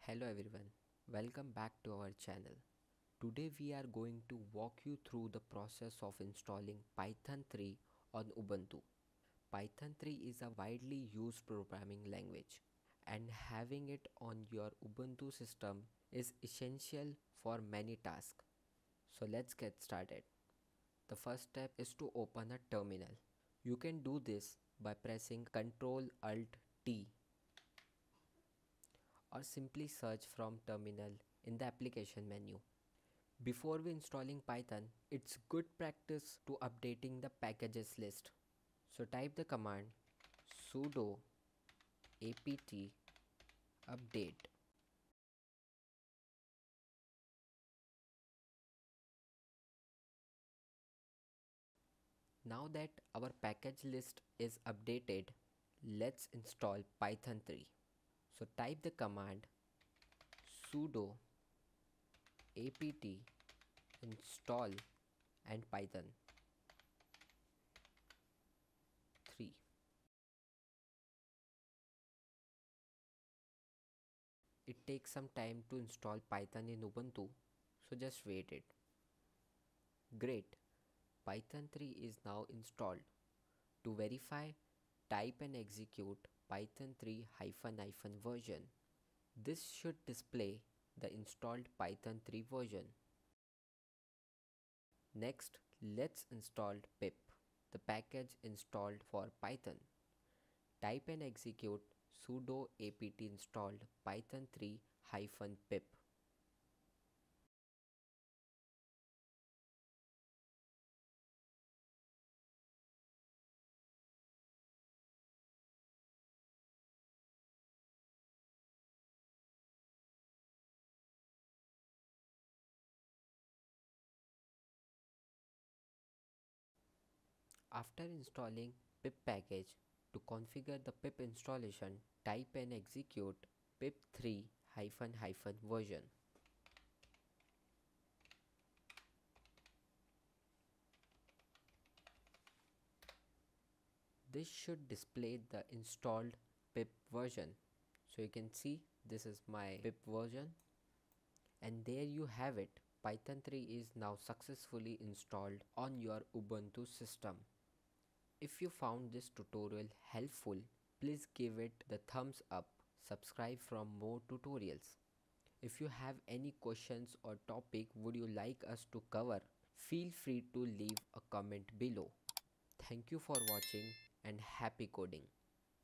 Hello everyone, welcome back to our channel. Today we are going to walk you through the process of installing Python 3 on Ubuntu. Python 3 is a widely used programming language, and having it on your Ubuntu system is essential for many tasks. So let's get started. The first step is to open a terminal. You can do this by pressing Ctrl Alt T or simply search from terminal in the application menu. Before we installing Python, it's good practice to updating the packages list. So type the command sudo apt update. Now that our package list is updated, let's install Python 3. So type the command sudo apt install and Python 3. It takes some time to install Python in Ubuntu, so just wait it. Great, Python 3 is now installed. To verify, type and execute Python 3 version. This should display the installed Python 3 version. Next, let's install pip, the package installed for Python. Type and execute sudo apt installed python 3 pip. After installing pip package, to configure the pip installation, type and execute pip 3 version. This should display the installed pip version. So you can see this is my pip version, and there you have it. Python 3 is now successfully installed on your Ubuntu system. If you found this tutorial helpful, please give it the thumbs up. Subscribe for more tutorials. If you have any questions or topic would you like us to cover, feel free to leave a comment below. Thank you for watching and happy coding.